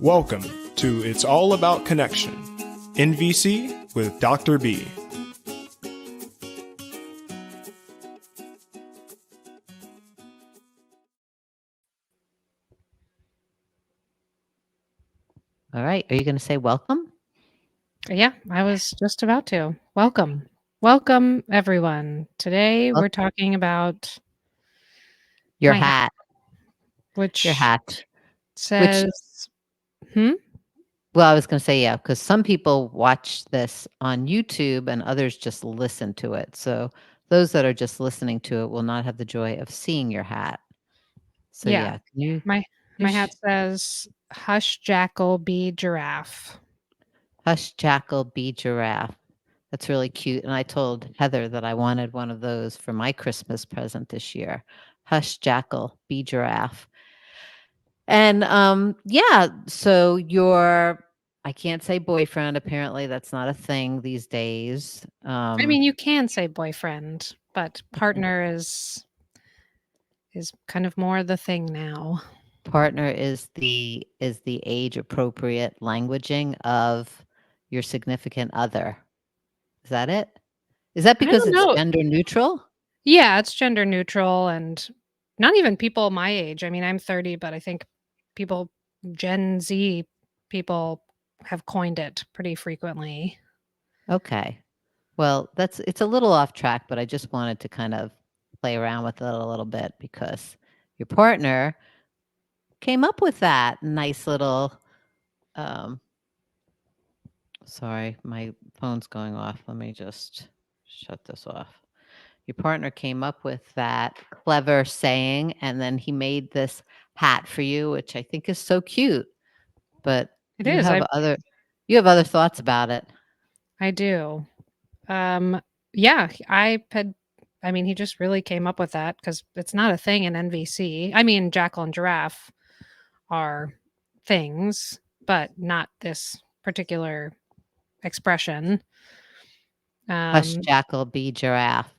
Welcome to It's All About Connection, NVC with Dr. B. All right. Are you going to say welcome? Yeah, I was just about to. Welcome. Welcome, everyone. Today we're talking about Your my hat, hat. Your which hat. Which, says, well, I was going to say, yeah, because some people watch this on YouTube and others just listen to it. So those that are just listening to it will not have the joy of seeing your hat. So, yeah, yeah, can you my hat says, Hush, Jackal, be Giraffe. hush, Jackal, be Giraffe. That's really cute. And I told Heather that I wanted one of those for my Christmas present this year. Hush, Jackal, be Giraffe. And yeah, so your I can't say boyfriend, apparently that's not a thing these days. I mean, you can say boyfriend, but partner is kind of more the thing now. Partner is the age appropriate languaging of your significant other. Is that it? Is that I because don't it's know. gender neutral? Yeah, it's gender neutral and not even people my age. I mean, I'm 30, but I think people Gen Z people have coined it pretty frequently. Okay. Well, it's a little off track, but I just wanted to kind of play around with it a little bit because your partner came up with that nice little sorry, my phone's going off. Let me just shut this off. Your partner came up with that clever saying, and then he made this hat for you, which I think is so cute. But It you is. have other thoughts about it. I do. Yeah, I mean, he just really came up with that because it's not a thing in NVC. I mean, Jackal and Giraffe are things, but not this particular expression. Hush, Um, Jackal, be giraffe.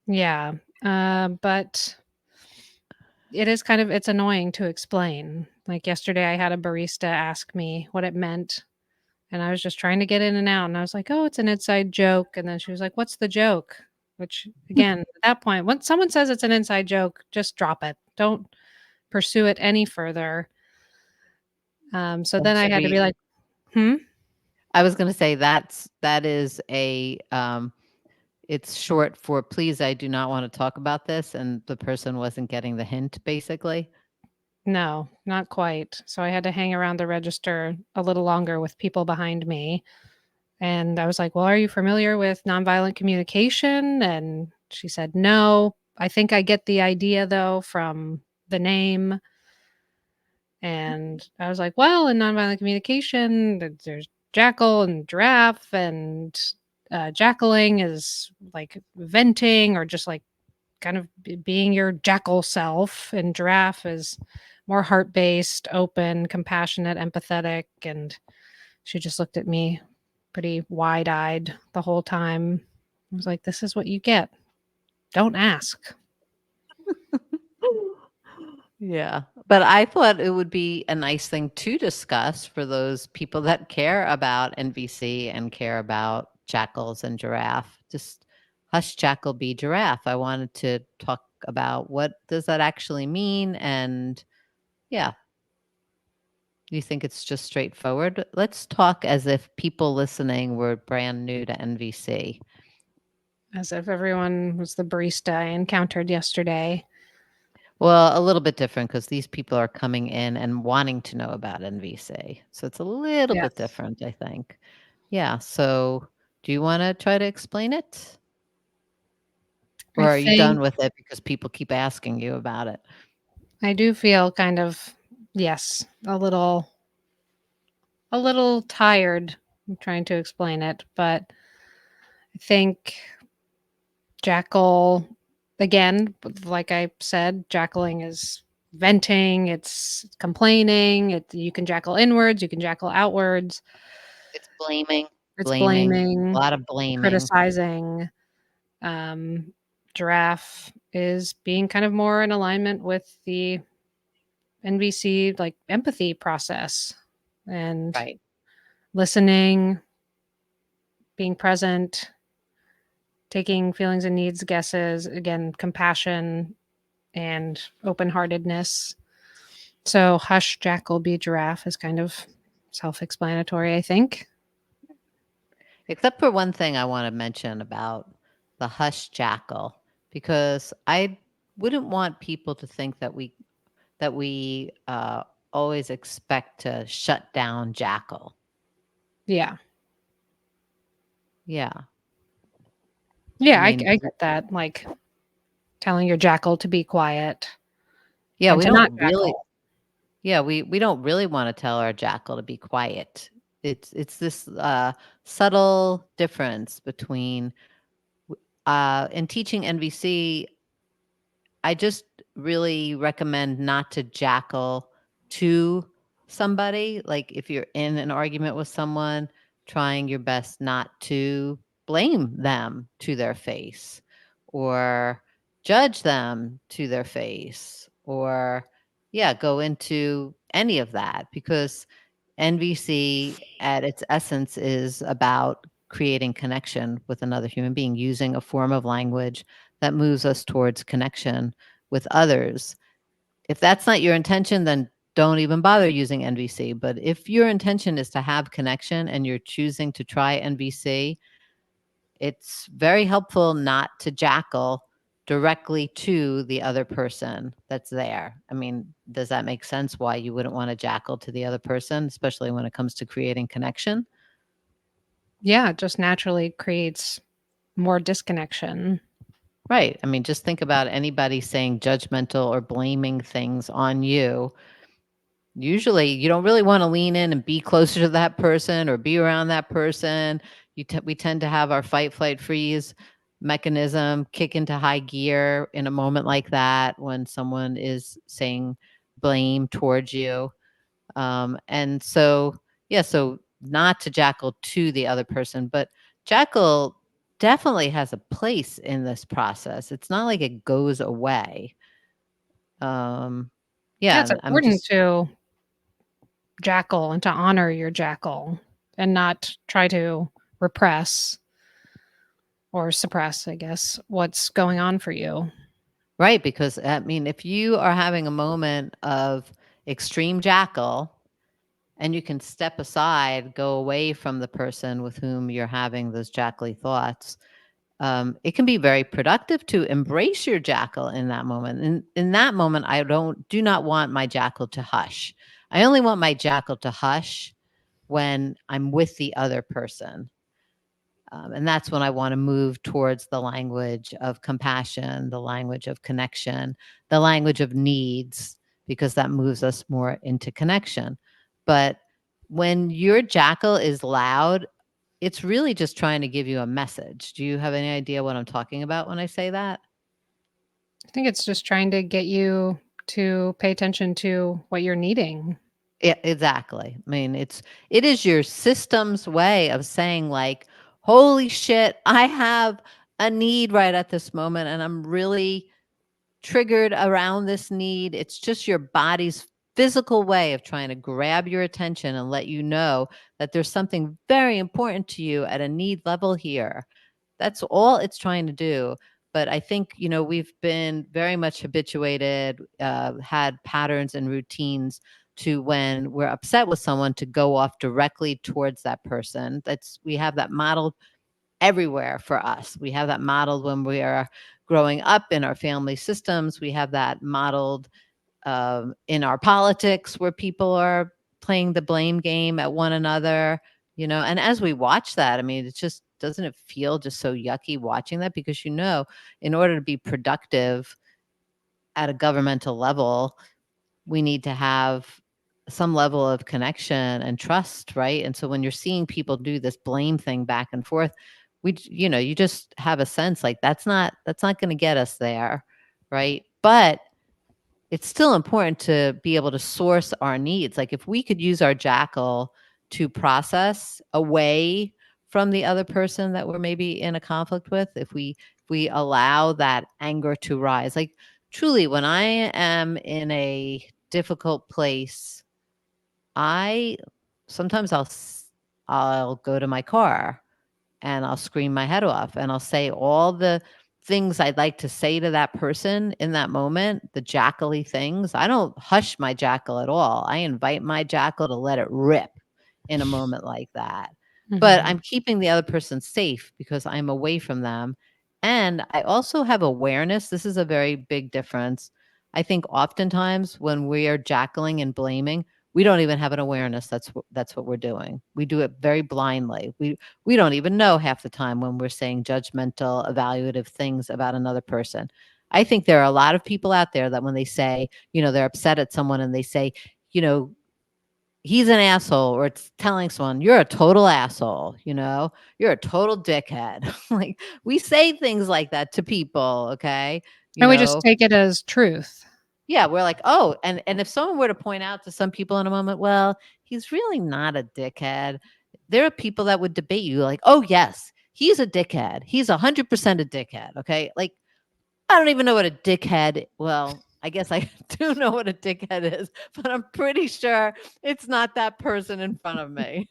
yeah. But it is it's annoying to explain. Like yesterday I had a barista ask me what it meant and I was just trying to get in and out and I was like, "Oh, it's an inside joke." And then she was like, "What's the joke?" Which again, at that point, when someone says it's an inside joke, just drop it. Don't pursue it any further. So then I Should had to we be like, "Hmm?" I was gonna say that is a it's short for please I do not want to talk about this, and the person wasn't getting the hint basically. No, not quite. So I had to hang around the register a little longer with people behind me. And I was like, "Well, are you familiar with nonviolent communication?" And she said, "No. I think I get the idea though from the name." And I was like, "Well, in nonviolent communication, there's jackal and giraffe, and jackaling is like venting or just like kind of being your jackal self, and giraffe is more heart based, open, compassionate, empathetic." And she just looked at me pretty wide eyed the whole time. I was like, "This is what you get. Don't ask." Yeah, but I thought it would be a nice thing to discuss for those people that care about NVC and care about jackals and giraffe. Just hush, jackal, be giraffe. I wanted to talk about what does that actually mean, and yeah, you think it's just straightforward? Let's talk as if people listening were brand new to NVC. As if everyone was the barista I encountered yesterday. Well, a little bit different because these people are coming in and wanting to know about NVC. So it's a little bit Yes. different, I think. Yeah. So do you want to try to explain it? Or I are you done think with it because people keep asking you about it? I do feel kind of, yes, a little tired trying to explain it, but I think jackal, again, like I said, jackaling is venting, it's complaining, you can jackal inwards, you can jackal outwards. It's blaming, It's blaming, a blaming, lot of blaming. criticizing. Um, Giraffe is being kind of more in alignment with the NVC like empathy process. and Right. listening, being present, taking feelings and needs guesses, again, compassion and open-heartedness. So hush, jackal, be giraffe is kind of self-explanatory, I think. Except for one thing I want to mention about the hush jackal, because I wouldn't want people to think that we always expect to shut down jackal. Yeah. Yeah. Yeah, I mean, get that. Like telling your jackal to be quiet yeah, and we to not don't really. jackal. Yeah, we don't really want to tell our jackal to be quiet. It's this subtle difference between in teaching NVC. I just really recommend not to jackal to somebody. Like if you're in an argument with someone, trying your best not to blame them to their face or judge them to their face or, yeah, go into any of that, because NVC at its essence is about creating connection with another human being, using a form of language that moves us towards connection with others. If that's not your intention, then don't even bother using NVC. But if your intention is to have connection and you're choosing to try NVC, it's very helpful not to jackal directly to the other person that's there. I mean, does that make sense why you wouldn't want to jackal to the other person, especially when it comes to creating connection? Yeah, it just naturally creates more disconnection. Right. I mean, just think about anybody saying judgmental or blaming things on you. Usually, you don't really want to lean in and be closer to that person or be around that person. We tend to have our fight, flight, freeze mechanism kick into high gear in a moment like that when someone is saying blame towards you. And so, yeah, so not to jackal to the other person, but jackal definitely has a place in this process. It's not like it goes away. Yeah, it's Yeah, I'm important just to jackal and to honor your jackal and not try to repress or suppress, I guess, what's going on for you. right, because I mean, if you are having a moment of extreme jackal and you can step aside, go away from the person with whom you're having those jackally thoughts, it can be very productive to embrace your jackal in that moment. In that moment, I do not want my jackal to hush. I only want my jackal to hush when I'm with the other person. And that's when I want to move towards the language of compassion, the language of connection, the language of needs, because that moves us more into connection. But when your jackal is loud, it's really just trying to give you a message. Do you have any idea what I'm talking about when I say that? I think it's just trying to get you to pay attention to what you're needing. Yeah, exactly. I mean, it is your system's way of saying like, "Holy shit, I have a need right at this moment and I'm really triggered around this need." It's just your body's physical way of trying to grab your attention and let you know that there's something very important to you at a need level here. That's all it's trying to do. But I think, we've been very much habituated, had patterns and routines to when we're upset with someone to go off directly towards that person. We have that modeled everywhere for us. We have that modeled when we are growing up in our family systems. We have that modeled in our politics where people are playing the blame game at one another, and as we watch that, I mean, doesn't it feel just so yucky watching that? Because, in order to be productive at a governmental level, we need to have some level of connection and trust, right? And so when you're seeing people do this blame thing back and forth, you just have a sense like that's not going to get us there, right? But it's still important to be able to source our needs. Like if we could use our jackal to process away from the other person that we're maybe in a conflict with, if we allow that anger to rise, like truly when I am in a difficult place, I sometimes I'll go to my car and I'll scream my head off and I'll say all the things I'd like to say to that person in that moment, the jackally things. I don't hush my jackal at all. I invite my jackal to let it rip in a moment like that. But I'm keeping the other person safe because I'm away from them. And I also have awareness. This is a very big difference. I think oftentimes when we are jackaling and blaming, we don't even have an awareness that's what we're doing. We do it very blindly. We don't even know half the time when we're saying judgmental, evaluative things about another person. I think there are a lot of people out there that when they say, they're upset at someone and they say, he's an asshole, or it's telling someone, you're a total asshole, you're a total dickhead. Like we say things like that to people, okay? And we just take it as truth. Yeah, we're like, oh, and if someone were to point out to some people in a moment, well, he's really not a dickhead. There are people that would debate you like, oh, yes, he's a dickhead. He's 100% a dickhead. Okay. Like, I don't even know what a dickhead. Well, I guess I do know what a dickhead is, but I'm pretty sure it's not that person in front of me.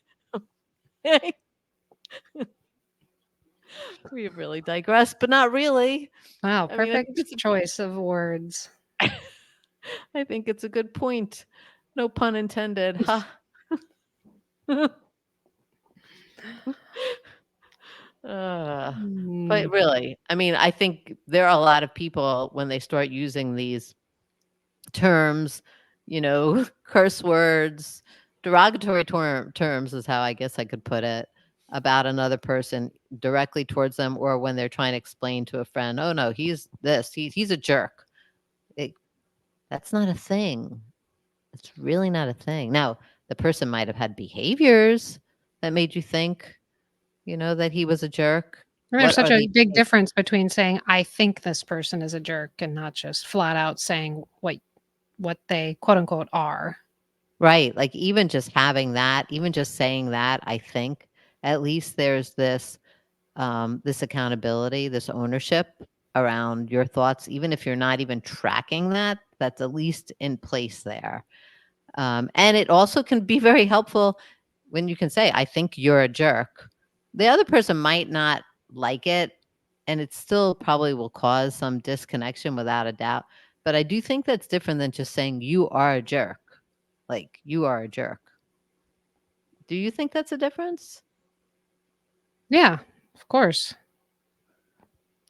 We really digressed, but not really. Wow, I mean, perfect choice of words. I think it's a good point. No pun intended. Ha. But really, I mean, I think there are a lot of people when they start using these terms, curse words, derogatory terms is how I guess I could put it, about another person directly towards them, or when they're trying to explain to a friend, oh no, he's this, he's a jerk. That's not a thing. It's really not a thing. Now, the person might have had behaviors that made you think, that he was a jerk. There's What such are a the big difference between saying, I think this person is a jerk, and not just flat out saying what they quote unquote are. Right. Like even just having that, even just saying that, I think at least there's this this accountability, this ownership around your thoughts, even if you're not even tracking that, that's at least in place there. And it also can be very helpful when you can say, I think you're a jerk. The other person might not like it, and it still probably will cause some disconnection without a doubt. But I do think that's different than just saying you are a jerk. Like you are a jerk. Do you think that's a difference? Yeah, of course.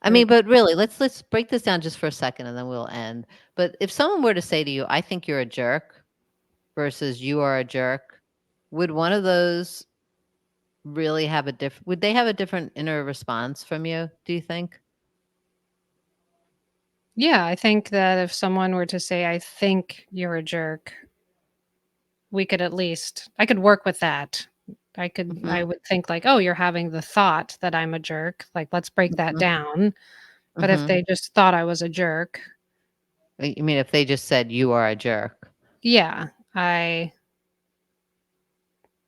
I mean, but really, let's break this down just for a second and then we'll end. But if someone were to say to you, I think you're a jerk versus you are a jerk, would one of those really have would they have a different inner response from you, do you think? Yeah, I think that if someone were to say, I think you're a jerk, I could work with that. I would think like, oh, you're having the thought that I'm a jerk. Like, let's break that Mhm. down. But if Mhm. they just thought I was a jerk, You mean if they just said you are a jerk? yeah, it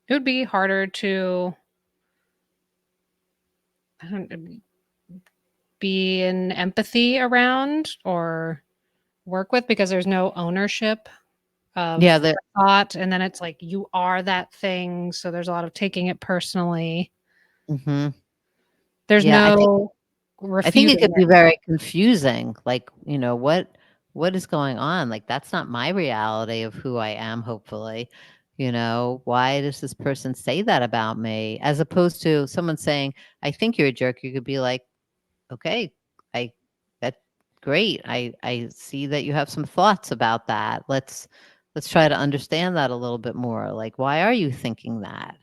would be harder to I don't be in empathy around or work with because there's no ownership Yeah, of the thought. And then it's like, you are that thing. So there's a lot of taking it personally. mhm. There's Yeah, no I think it refuting could be it. very confusing. Like, what is going on? Like, that's not my reality of who I am, hopefully. Why does this person say that about me? As opposed to someone saying, I think you're a jerk, you could be like, okay, I that's great. I see that you have some thoughts about that. Let's try to understand that a little bit more. Like, why are you thinking that?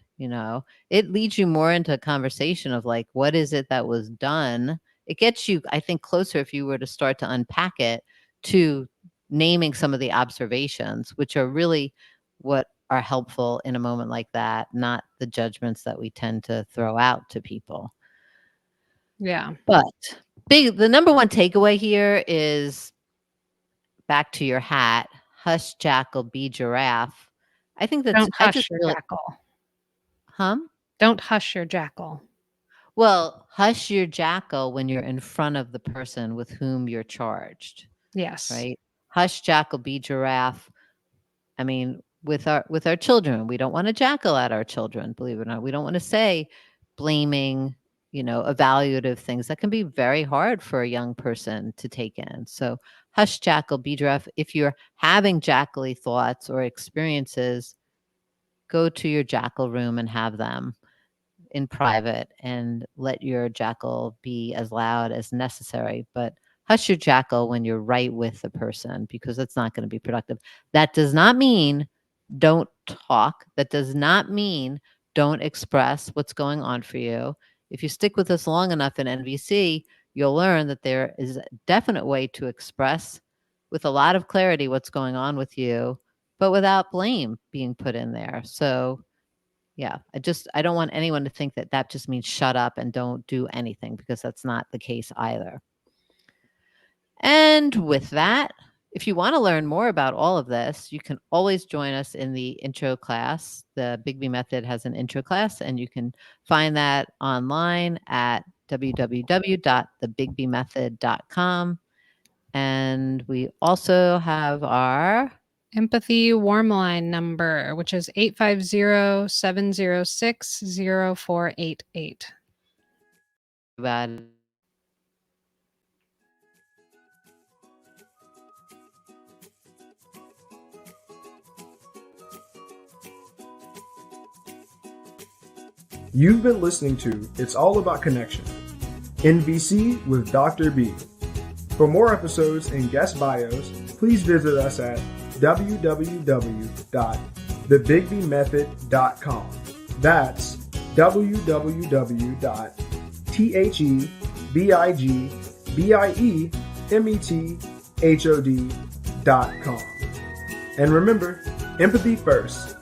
It leads you more into a conversation of like, what is it that was done? It gets you, I think, closer if you were to start to unpack it to naming some of the observations, which are really what are helpful in a moment like that, not the judgments that we tend to throw out to people. Yeah. But the number one takeaway here is back to your hat, hush jackal, be giraffe. I think Don't I just hush your really jackal. hum. Don't hush your jackal. Well, hush your jackal when you're in front of the person with whom you're charged, Yes. right? Hush jackal, be giraffe. I mean, with our children. We don't want to jackal at our children, believe it or not. We don't want to say blaming, evaluative things that can be very hard for a young person to take in. So hush, jackal, be giraffe. If you're having jackally thoughts or experiences, go to your jackal room and have them in private and let your jackal be as loud as necessary. But hush your jackal when you're right with the person, because it's not going to be productive. That does not mean don't talk. That does not mean don't express what's going on for you. If you stick with us long enough in NVC, you'll learn that there is a definite way to express with a lot of clarity what's going on with you, but without blame being put in there. So yeah, I don't want anyone to think that just means shut up and don't do anything, because that's not the case either. And with that, if you want to learn more about all of this, you can always join us in the intro class. The Bigby Method has an intro class, and you can find that online at www.thebigbymethod.com. And we also have our Empathy warm line number, which is 850-706-0488. about You've been listening to It's All About Connection, NVC with Dr. B. For more episodes and guest bios, please visit us at www.thebigbymethod.com. That's www.thebigbymethod.com. And remember, empathy first.